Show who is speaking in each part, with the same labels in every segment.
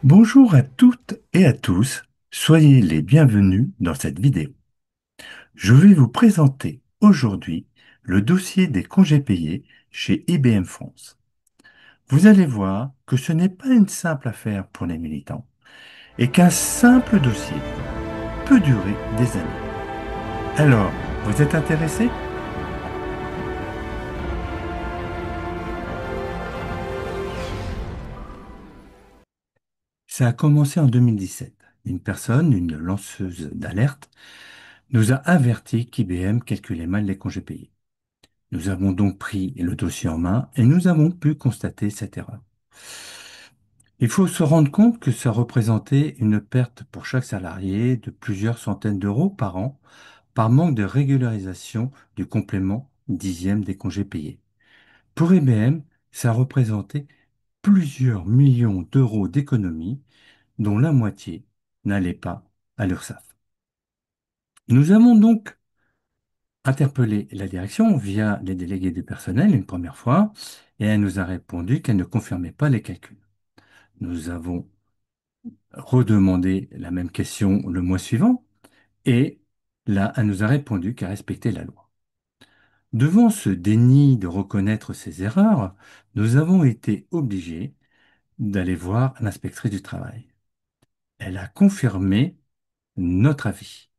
Speaker 1: Bonjour à toutes et à tous, soyez les bienvenus dans cette vidéo. Je vais vous présenter aujourd'hui le dossier des congés payés chez IBM France. Vous allez voir que ce n'est pas une simple affaire pour les militants et qu'un simple dossier peut durer des années. Alors, vous êtes intéressé? Ça a commencé en 2017. Une lanceuse d'alerte, nous a averti qu'IBM calculait mal les congés payés. Nous avons donc pris le dossier en main et nous avons pu constater cette erreur. Il faut se rendre compte que ça représentait une perte pour chaque salarié de plusieurs centaines d'euros par an par manque de régularisation du complément dixième des congés payés. Pour IBM, ça représentait plusieurs millions d'euros d'économies dont la moitié n'allait pas à l'URSSAF. Nous avons donc interpellé la direction via les délégués du personnel une première fois et elle nous a répondu qu'elle ne confirmait pas les calculs. Nous avons redemandé la même question le mois suivant et là, elle nous a répondu qu'elle respectait la loi. Devant ce déni de reconnaître ses erreurs, nous avons été obligés d'aller voir l'inspectrice du travail. Elle a confirmé notre avis.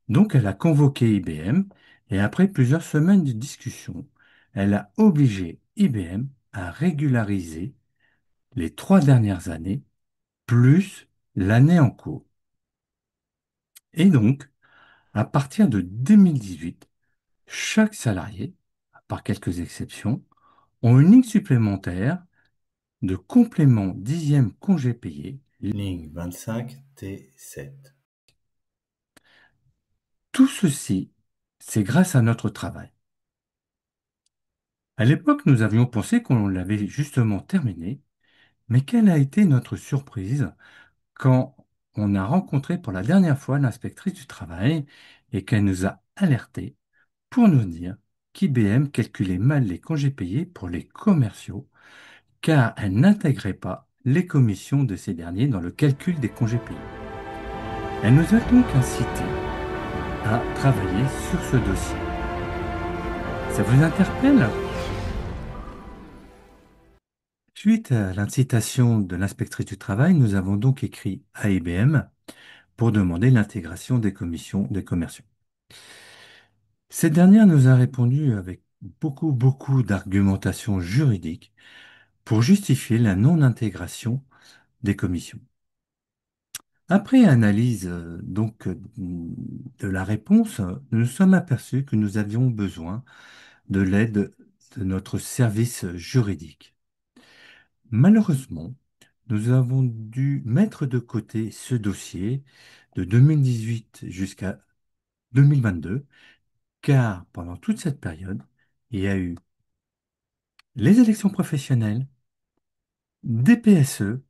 Speaker 1: Donc, elle a convoqué IBM et après plusieurs semaines de discussion, elle a obligé IBM à régulariser les 3 dernières années plus l'année en cours. Et donc, à partir de 2018, chaque salarié, à part quelques exceptions, ont une ligne supplémentaire de complément dixième congé payé, ligne 25T7. Tout ceci, c'est grâce à notre travail. À l'époque, nous avions pensé qu'on l'avait justement terminé, mais quelle a été notre surprise quand on a rencontré pour la dernière fois l'inspectrice du travail et qu'elle nous a alertés pour nous dire qu'IBM calculait mal les congés payés pour les commerciaux car elle n'intégrait pas les commissions de ces derniers dans le calcul des congés payés. Elle nous a donc incité à travailler sur ce dossier. Ça vous interpelle? Suite à l'incitation de l'inspectrice du travail, nous avons donc écrit à IBM pour demander l'intégration des commissions des commerciaux. Cette dernière nous a répondu avec beaucoup d'argumentation juridique pour justifier la non-intégration des commissions. Après analyse de la réponse, nous nous sommes aperçus que nous avions besoin de l'aide de notre service juridique. Malheureusement, nous avons dû mettre de côté ce dossier de 2018 jusqu'à 2022, car pendant toute cette période, il y a eu les élections professionnelles, des PSE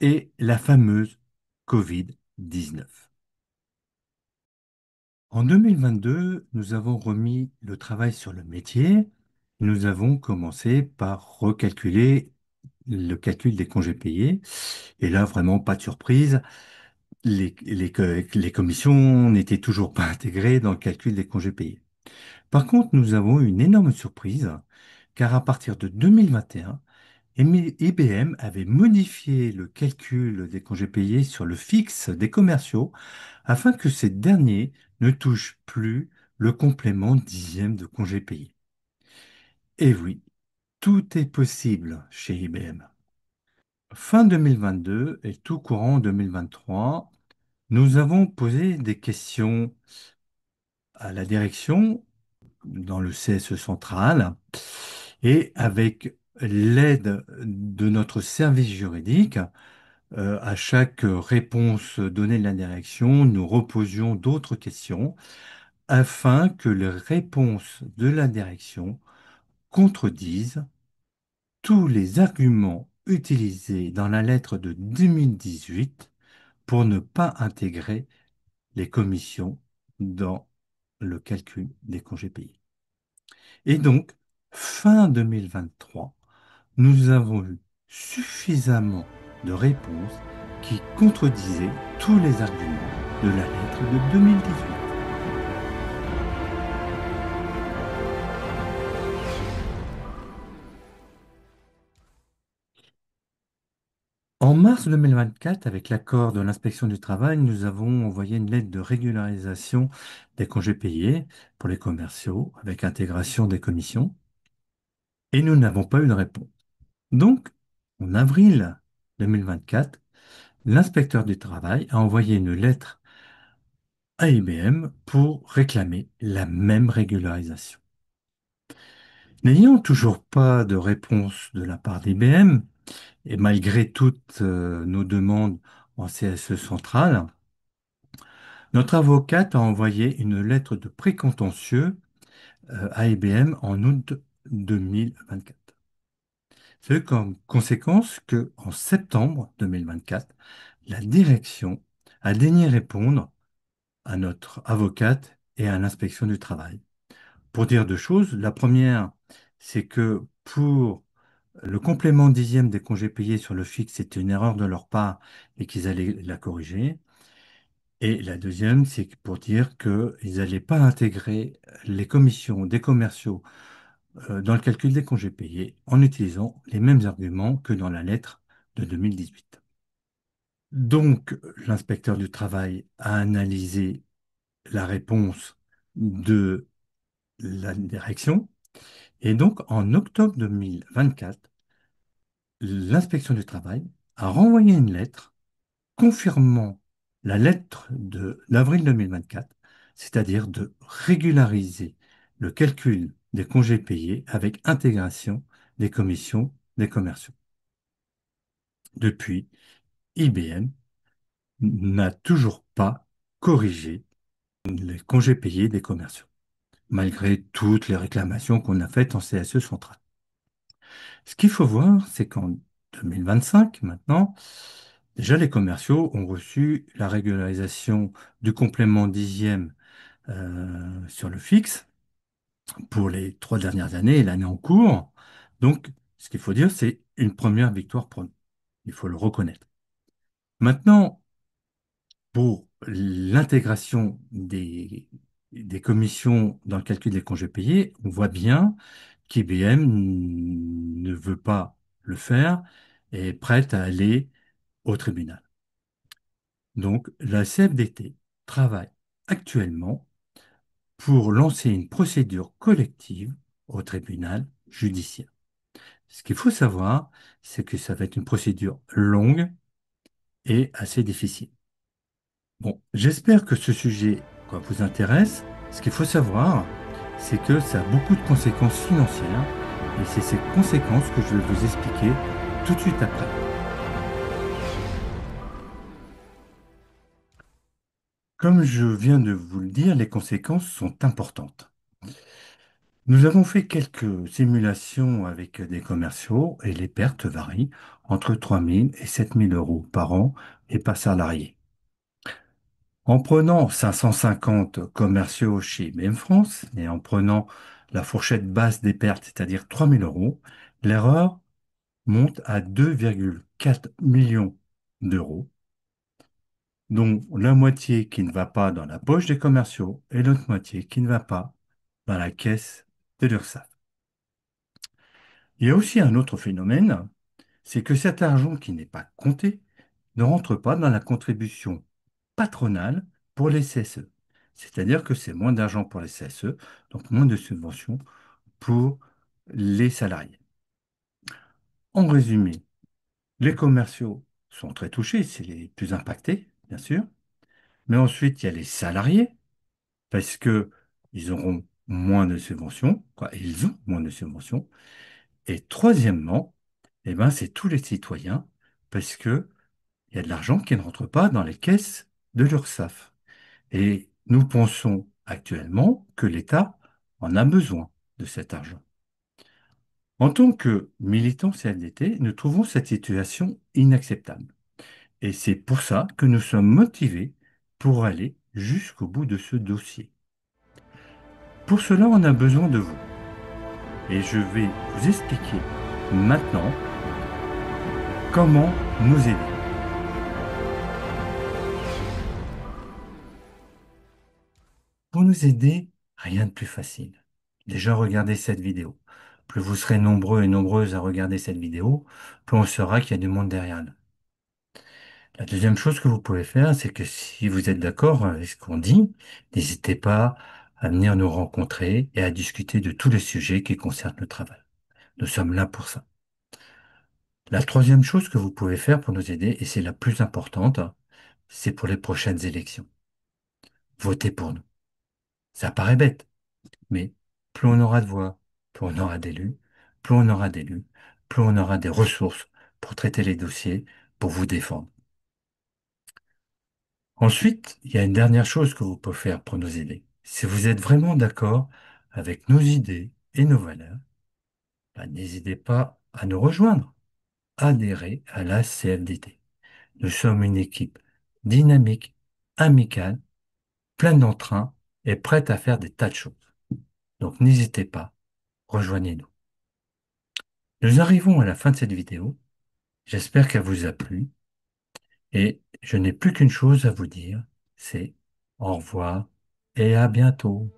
Speaker 1: et la fameuse Covid-19. En 2022, nous avons remis le travail sur le métier. Nous avons commencé par recalculer le calcul des congés payés. Et là, vraiment, pas de surprise, les commissions n'étaient toujours pas intégrées dans le calcul des congés payés. Par contre, nous avons eu une énorme surprise, car à partir de 2021, IBM avait modifié le calcul des congés payés sur le fixe des commerciaux afin que ces derniers ne touchent plus le complément dixième de congés payés. Et oui, tout est possible chez IBM. Fin 2022 et tout courant 2023, nous avons posé des questions à la direction dans le CSE central et avec l'aide de notre service juridique, à chaque réponse donnée de la direction, nous reposions d'autres questions afin que les réponses de la direction contredisent tous les arguments utilisés dans la lettre de 2018 pour ne pas intégrer les commissions dans le calcul des congés payés. Et donc, fin 2023, nous avons eu suffisamment de réponse qui contredisait tous les arguments de la lettre de 2018. En mars 2024, avec l'accord de l'inspection du travail, nous avons envoyé une lettre de régularisation des congés payés pour les commerciaux avec intégration des commissions et nous n'avons pas eu de réponse. Donc, en avril 2024, l'inspecteur du travail a envoyé une lettre à IBM pour réclamer la même régularisation. N'ayant toujours pas de réponse de la part d'IBM, et malgré toutes nos demandes en CSE centrale, notre avocate a envoyé une lettre de précontentieux à IBM en août 2024. C'est comme conséquence que, en septembre 2024, la direction a daigné répondre à notre avocate et à l'inspection du travail. Pour dire deux choses, la première, c'est que pour le complément dixième des congés payés sur le fixe, c'était une erreur de leur part et qu'ils allaient la corriger. Et la deuxième, c'est pour dire qu'ils n'allaient pas intégrer les commissions des commerciaux dans le calcul des congés payés en utilisant les mêmes arguments que dans la lettre de 2018. Donc, l'inspecteur du travail a analysé la réponse de la direction et donc en octobre 2024, l'inspection du travail a renvoyé une lettre confirmant la lettre d'avril 2024, c'est-à-dire de régulariser le calcul des congés payés avec intégration des commissions des commerciaux. Depuis, IBM n'a toujours pas corrigé les congés payés des commerciaux, malgré toutes les réclamations qu'on a faites en CSE central. Ce qu'il faut voir, c'est qu'en 2025, maintenant, déjà les commerciaux ont reçu la régularisation du complément dixième sur le fixe pour les 3 dernières années et l'année en cours. Donc, ce qu'il faut dire, c'est une première victoire pour nous. Il faut le reconnaître. Maintenant, pour l'intégration des commissions dans le calcul des congés payés, on voit bien qu'IBM ne veut pas le faire et est prête à aller au tribunal. Donc, la CFDT travaille actuellement pour lancer une procédure collective au tribunal judiciaire. Ce qu'il faut savoir, c'est que ça va être une procédure longue et assez difficile. Bon, j'espère que ce sujet quoi, vous intéresse. Ce qu'il faut savoir, c'est que ça a beaucoup de conséquences financières et c'est ces conséquences que je vais vous expliquer tout de suite après. Comme je viens de vous le dire, les conséquences sont importantes. Nous avons fait quelques simulations avec des commerciaux et les pertes varient entre 3 000 et 7 000 euros par an et par salarié. En prenant 550 commerciaux chez IBM France et en prenant la fourchette basse des pertes, c'est-à-dire 3 000 euros, l'erreur monte à 2,4 millions d'euros, dont la moitié qui ne va pas dans la poche des commerciaux et l'autre moitié qui ne va pas dans la caisse de l'URSSAF. Il y a aussi un autre phénomène, c'est que cet argent qui n'est pas compté ne rentre pas dans la contribution patronale pour les CSE. C'est-à-dire que c'est moins d'argent pour les CSE, donc moins de subventions pour les salariés. En résumé, les commerciaux sont très touchés, c'est les plus impactés, bien sûr, mais ensuite il y a les salariés, parce que ils auront moins de subventions, quoi, ils ont moins de subventions. Et troisièmement, eh ben, c'est tous les citoyens, parce que il y a de l'argent qui ne rentre pas dans les caisses de l'URSSAF. Et nous pensons actuellement que l'État en a besoin de cet argent. En tant que militants CFDT, nous trouvons cette situation inacceptable. Et c'est pour ça que nous sommes motivés pour aller jusqu'au bout de ce dossier. Pour cela, on a besoin de vous. Et je vais vous expliquer maintenant comment nous aider. Pour nous aider, rien de plus facile. Déjà, regardez cette vidéo. Plus vous serez nombreux et nombreuses à regarder cette vidéo, plus on saura qu'il y a du monde derrière nous. La deuxième chose que vous pouvez faire, c'est que si vous êtes d'accord avec ce qu'on dit, n'hésitez pas à venir nous rencontrer et à discuter de tous les sujets qui concernent le travail. Nous sommes là pour ça. La troisième chose que vous pouvez faire pour nous aider, et c'est la plus importante, c'est pour les prochaines élections. Votez pour nous. Ça paraît bête, mais plus on aura de voix, plus on aura d'élus, plus on aura d'élus, plus on aura des ressources pour traiter les dossiers, pour vous défendre. Ensuite, il y a une dernière chose que vous pouvez faire pour nous aider. Si vous êtes vraiment d'accord avec nos idées et nos valeurs, ben, n'hésitez pas à nous rejoindre. Adhérez à la CFDT. Nous sommes une équipe dynamique, amicale, pleine d'entrain et prête à faire des tas de choses. Donc n'hésitez pas, rejoignez-nous. Nous arrivons à la fin de cette vidéo. J'espère qu'elle vous a plu et je n'ai plus qu'une chose à vous dire, c'est au revoir et à bientôt.